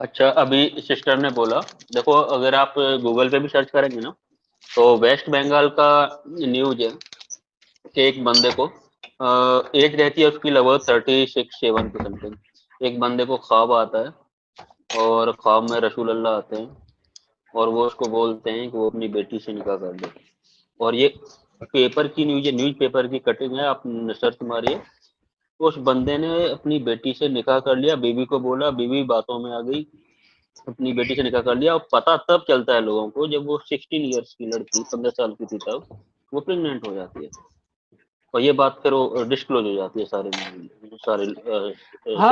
अच्छा, अभी सिस्टर ने बोला, देखो अगर आप गूगल पे भी सर्च करेंगे ना, तो वेस्ट बंगाल का न्यूज है कि एक बंदे को एज रहती है उसकी लगभग 36-7 की समथिंग। एक बंदे को ख्वाब आता है और ख्वाब में रसूल अल्लाह आते हैं और वो उसको बोलते हैं कि वो अपनी बेटी से निकाह कर दे। और ये पेपर की न्यूज है, न्यूज पेपर की कटिंग है, आप सर्च मारिए। तो उस बंदे ने अपनी बेटी से निकाह कर लिया, बीवी को बोला, बीवी बातों में आ गई, अपनी बेटी से निकाह कर लिया। और पता तब चलता है लोगों को जब वो 16 ईयर्स की लड़की, 15 साल की थी तब, वो प्रेग्नेंट हो जाती है। और ये बात फिर वो डिस्क्लोज हो जाती है सारे हाँ,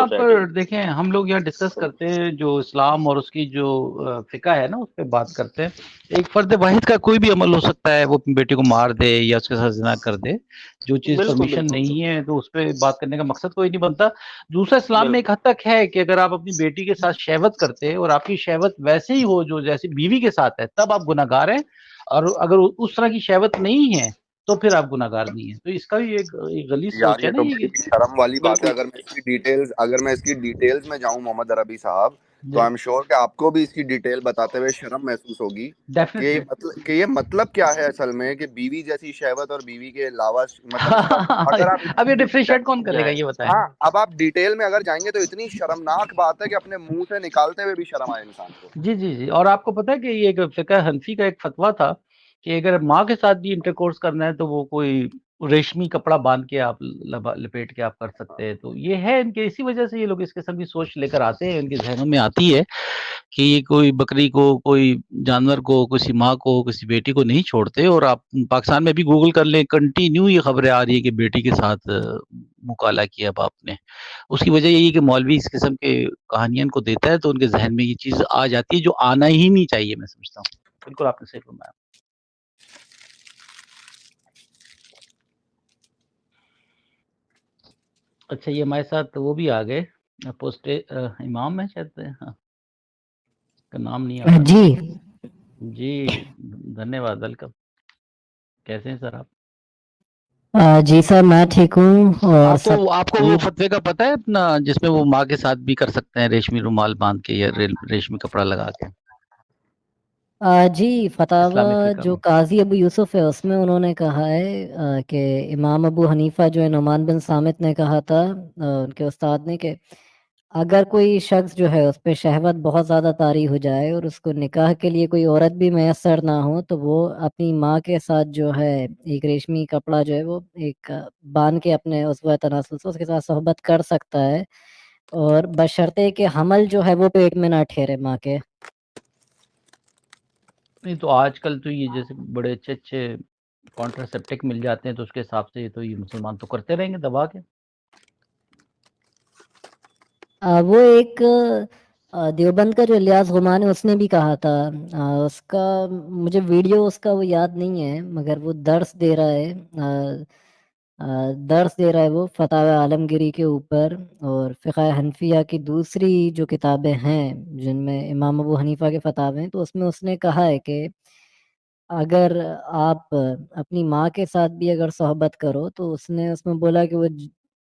सोसाइटी पर में। देखें हम लोग यहाँ डिस्कस करते हैं जो इस्लाम और उसकी जो फिका है ना, उस पर बात करते हैं। एक फर्द वाहिद का कोई भी अमल हो सकता है, वो अपनी बेटी को मार दे या उसके साथ जिना कर दे। जो चीज़ बिल्कुल परमिशन बिल्कुल नहीं है तो उस पर बात करने का मकसद कोई नहीं बनता। दूसरा, इस्लाम में एक बिल्कुल। हद तक है कि अगर आप अपनी बेटी के साथ शहवत करते हैं और आपकी शहवत वैसे ही हो जो जैसी बीवी के साथ है, तब आप गुनाहगार हैं। और अगर उस तरह की शहवत नहीं है तो फिर आप गुनाहगार नहीं है। तो इसका भी एक गलीज यार सोच है ये ना तो ये। बड़ी शर्म वाली बात है। बिल्कुल अगर मैं इसकी डिटेल्स में जाऊं मोहम्मद अरबी साहब, तो जी, आई एम श्योर कि आपको भी इसकी डिटेल बताते हुए शर्म महसूस होगी डेफिनेटली। कि ये मतलब क्या है असल में, कि बीवी जैसी शहवत और बीवी के अलावा मतलब इसका, अगर आप अब ये इसकी डिफरेंशिएट कौन करेगा, ये बताएं। हाँ, अब आप डिटेल में अगर जाएंगे तो इतनी शर्मनाक बात है कि अपने मुंह से निकालते हुए भी शर्म आए इंसान को। जी जी जी। और आपको पता है कि ये एक फिक़ह हनफी का एक फतवा था कि अगर माँ के साथ भी इंटरकोर्स करना है तो वो कोई रेशमी कपड़ा बांध के आप लपेट के आप कर सकते हैं। तो ये है इनके, इसी वजह से ये लोग इस किस्म की सोच लेकर आते हैं, इनके जहनों में आती है कि ये कोई बकरी को, कोई जानवर को, किसी माँ को, किसी बेटी को नहीं छोड़ते। और आप पाकिस्तान में भी गूगल कर लें, कंटिन्यू ये खबरें आ रही है कि बेटी के साथ मुकाला किया बाप ने। उसकी वजह यही है कि मौलवी इस किस्म के कहानियां इनको देता है तो उनके जहन में ये चीज आ जाती है जो आना ही नहीं चाहिए, मैं समझता हूँ। बिल्कुल आपने सही फरमाया। अच्छा, ये हमारे साथ वो भी आ गए, पोस्टे इमाम है शायद, हाँ, का नाम नहीं आ रहा जी जी। धन्यवाद, वेलकम। कैसे हैं सर आप? जी सर, मैं ठीक हूँ और आपको सब आपको वो ठीक। फतवे का पता है अपना, जिसमें वो माँ के साथ भी कर सकते हैं रेशमी रुमाल बांध के या रेशमी कपड़ा लगा के, जी, फतावा इस्लामिक फिका जो में? काजी अबू यूसुफ है उसमें उन्होंने कहा है कि इमाम अबू हनीफा जो है, नुमान बिन सामित ने कहा था उनके उस्ताद ने, कि अगर कोई शख्स जो है उस पे शहवत बहुत ज़्यादा तारी हो जाए और उसको निकाह के लिए कोई औरत भी मैसर ना हो, तो वो अपनी माँ के साथ जो है एक रेशमी कपड़ा जो है वो एक बांध के अपने उसवा तनासुल से उसके साथ सोहबत कर सकता है, और बशर्ते कि हमल जो है वो पेट में ना ठहरे माँ के। नहीं तो आजकल तो ये जैसे बड़े अच्छे अच्छे कॉन्ट्रासेप्टिक मिल जाते हैं, तो उसके हिसाब से तो ये मुसलमान तो करते रहेंगे दबा के। वो एक देवबंद का जो इलियास गुमान है उसने भी कहा था। उसका मुझे वीडियो उसका वो याद नहीं है, मगर वो दर्स दे रहा है, दर्स दे रहा है वो फतावा आलमगीरी के ऊपर और फ़िक़ह हनफिया की दूसरी जो किताबें हैं जिनमें इमाम अबू हनीफा के फतावे हैं, तो उसमें उसने कहा है कि अगर आप अपनी माँ के साथ भी अगर सोहबत करो, तो उसने उसमें बोला कि वो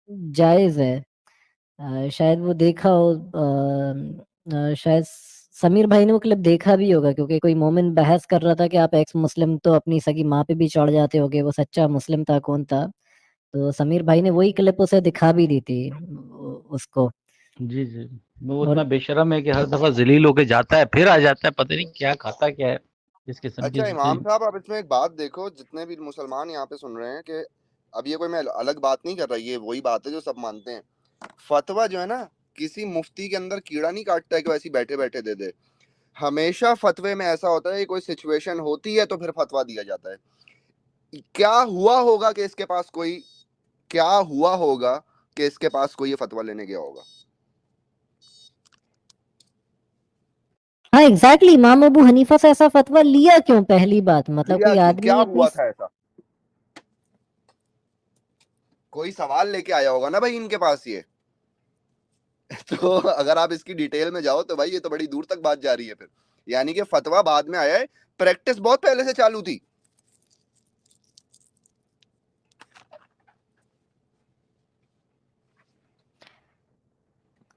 जायज़ है। शायद वो देखा हो, शायद समीर भाई ने वो क्लिप देखा भी होगा, क्योंकि कोई मोमिन बहस कर रहा था कि आप एक्स मुस्लिम तो अपनी सगी माँ पे भी चढ़ जाते होगे, वो सच्चा मुस्लिम था कौन था। तो समीर भाई ने वही क्लिप उसे दिखा भी दी थी उसको। जी जी। वो और इतना बेशरम है कि हर दफा जलील होके जाता है फिर आ जाता है, पता नहीं क्या खाता क्या है, इस किस्म की अच्छा इमाम चीज। साहब, आप इसमें एक बात देखो, जितने भी मुसलमान यहाँ पे सुन रहे हैं, कि अब ये कोई मैं अलग बात नहीं कर रहा, ये वही बात है जो सब मानते हैं। फतवा जो है ना, किसी मुफ्ती के अंदर कीड़ा नहीं काटता है कि वैसे बैठे बैठे दे दे। हमेशा फतवे में ऐसा होता है कि कोई सिचुएशन होती है तो फिर फतवा दिया जाता है। क्या हुआ होगा कि इसके पास कोई क्या हुआ होगा कि इसके पास कोई ये फतवा लेने गया होगा? हाँ, एग्जैक्टली, इमाम अबू हनीफा से ऐसा फतवा लिया क्यों? पहली बात, मतलब लिया कोई क्यों? क्या आदमी अपनी हुआ था ऐसा? कोई सवाल लेके आया होगा ना भाई इनके पास ये। तो अगर आप इसकी डिटेल में जाओ तो भाई ये तो बड़ी दूर तक बात जा रही है फिर। यानी कि फतवा बाद में आया है, प्रैक्टिस बहुत पहले से चालू थी।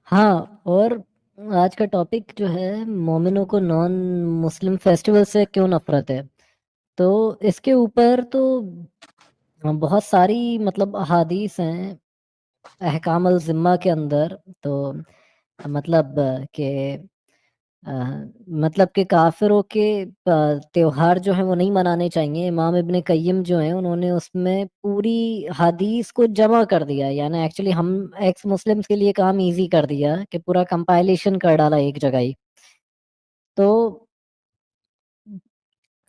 हाँ, और آج کا ٹاپک جو ہے مومنوں کو نان مسلم فیسٹیول سے کیوں نفرت ہے، تو اس کے اوپر تو بہت ساری مطلب احادیث ہیں احکام الذمہ کے اندر، تو مطلب کہ مطلب کہ کافروں کے تیوہار جو ہیں وہ نہیں منانے چاہیے۔ امام ابن قیم جو ہیں انہوں نے اس میں پوری حدیث کو جمع کر دیا، یعنی ایکچولی ہم ایکس مسلمس کے لیے کام ایزی کر دیا کہ پورا کمپائلیشن کر ڈالا ایک جگہ ہی۔ تو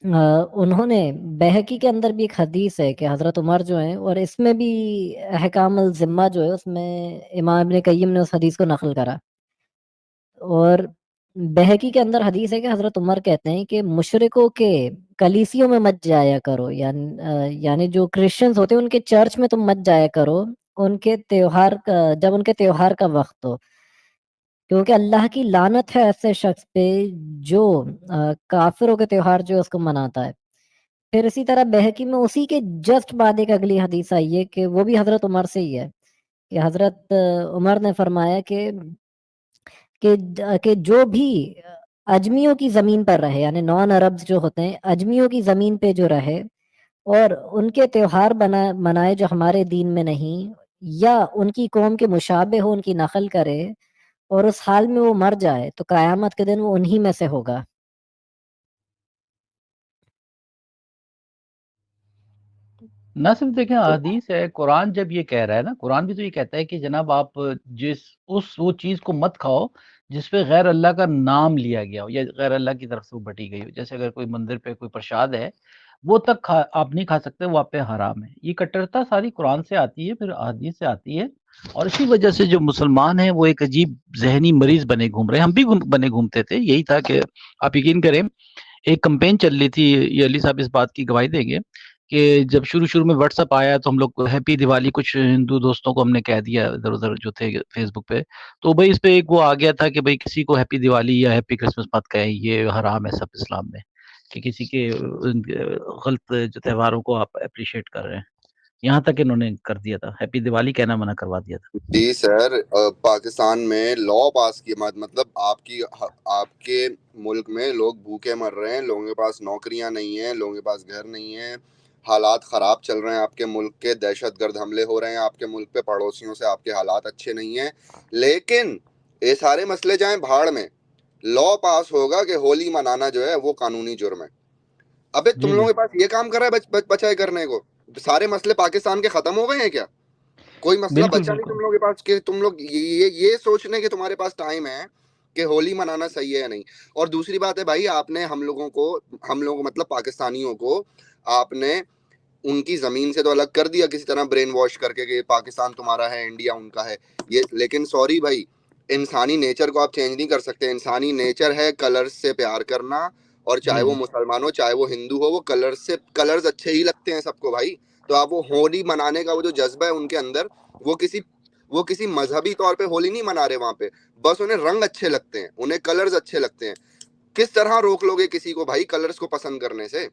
انہوں نے بہقی کے اندر بھی ایک حدیث ہے کہ حضرت عمر جو ہیں، اور اس میں بھی احکام الذمہ جو ہے اس میں امام ابن قیم نے اس حدیث کو نقل کرا، اور بہقی کے اندر حدیث ہے کہ حضرت عمر کہتے ہیں کہ مشرکوں کے کلیسیوں میں مت جایا کرو، یعنی جو کرسچنز ہوتے ہیں ان کے چرچ میں تم مت جایا کرو ان کے تیوہار کا، جب ان کے تیوہار کا وقت ہو، کیونکہ اللہ کی لعنت ہے ایسے شخص پہ جو کافروں کے تیوہار جو ہے اس کو مناتا ہے۔ پھر اسی طرح بہقی میں اسی کے جسٹ بعد ایک اگلی حدیث آئی ہے کہ وہ بھی حضرت عمر سے ہی ہے کہ حضرت عمر نے فرمایا کہ جو بھی اجمیوں کی زمین پر رہے، یعنی نان عربز جو ہوتے ہیں اجمیوں کی زمین پہ جو رہے اور ان کے تیوہار منائے جو ہمارے دین میں نہیں، یا ان کی قوم کے مشابہ ہو، ان کی نقل کرے اور اس حال میں وہ مر جائے، تو قیامت کے دن وہ انہی میں سے ہوگا۔ نہ صرف دیکھیں حدیث ہے، قرآن جب یہ کہہ رہا ہے نا، قرآن بھی تو یہ کہتا ہے کہ جناب آپ وہ چیز کو مت کھاؤ جس پہ غیر اللہ کا نام لیا گیا ہو یا غیر اللہ کی طرف سے وہ بٹی گئی ہو۔ جیسے اگر کوئی مندر پہ کوئی پرشاد ہے وہ تک آپ نہیں کھا سکتے، وہ آپ پہ حرام ہے۔ یہ کٹرتا ساری قرآن سے آتی ہے، پھر حدیث سے آتی ہے، اور اسی وجہ سے جو مسلمان ہیں وہ ایک عجیب ذہنی مریض بنے گھوم رہے ہیں۔ ہم بھی بنے گھومتے تھے، یہی تھا کہ آپ یقین کریں ایک کمپین چل رہی تھی، یہ علی صاحب اس بات کی گواہی دیں گے کہ جب شروع میں واٹس اپ آیا تو ہم لوگ ہیپی دیوالی کچھ ہندو دوستوں کو ہم نے کہہ دیا ادھر ادھر جو تھے فیس بک پہ، تو بھائی اس پہ ایک وہ آ گیا تھا کہ بھائی کسی کو ہیپی دیوالی یا ہیپی کرسمس مت کہیں، یہ حرام ہے سب اسلام میں، کہ کسی کے غلط جو تہواروں کو آپ اپریشیٹ کر رہے ہیں۔ یہاں تک انہوں نے کر دیا تھا، ہیپی دیوالی کہنا منع کروا دیا تھا۔ جی سر، پاکستان میں لا پاس کی مطلب آپ کے ملک میں لوگ بھوکے مر رہے ہیں، لوگوں کے پاس نوکریاں نہیں ہیں، لوگوں کے پاس گھر نہیں ہیں، حالات خراب چل رہے ہیں آپ کے ملک کے، دہشت گرد حملے ہو رہے ہیں آپ کے ملک پہ، پڑوسیوں سے آپ کے حالات اچھے نہیں ہیں، لیکن یہ سارے مسئلے جائیں بھاڑ میں، لا پاس ہوگا کہ ہولی منانا جو ہے وہ قانونی جرم ہے۔ ابے تم لوگوں کے پاس یہ کام کر رہا ہے بچائے کرنے کو، سارے مسئلے پاکستان کے ختم ہو گئے ہیں کیا؟ کوئی مسئلہ بالکل بچا نہیں بالکل تم لوگوں کے پاس کہ تم لوگ یہ سوچنے کہ تمہارے پاس ٹائم ہے کہ ہولی منانا صحیح ہے یا نہیں۔ اور دوسری بات ہے بھائی، آپ نے ہم لوگوں مطلب پاکستانیوں کو آپ نے ان کی زمین سے تو الگ کر دیا کسی طرح برین واش کر کے کہ پاکستان تمہارا ہے، انڈیا ان کا ہے، یہ لیکن سوری بھائی، انسانی نیچر کو آپ چینج نہیں کر سکتے۔ انسانی نیچر ہے کلرز سے پیار کرنا، اور چاہے وہ مسلمان ہو چاہے وہ ہندو ہو، وہ کلرز اچھے ہی لگتے ہیں سب کو بھائی۔ تو آپ وہ ہولی منانے کا وہ جو جذبہ ہے ان کے اندر، وہ کسی مذہبی طور پہ ہولی نہیں منا رہے وہاں پہ، بس انہیں رنگ اچھے لگتے ہیں، انہیں کلرز اچھے لگتے ہیں۔ کس طرح روک لو گے کسی کو بھائی کلرز کو پسند کرنے سے؟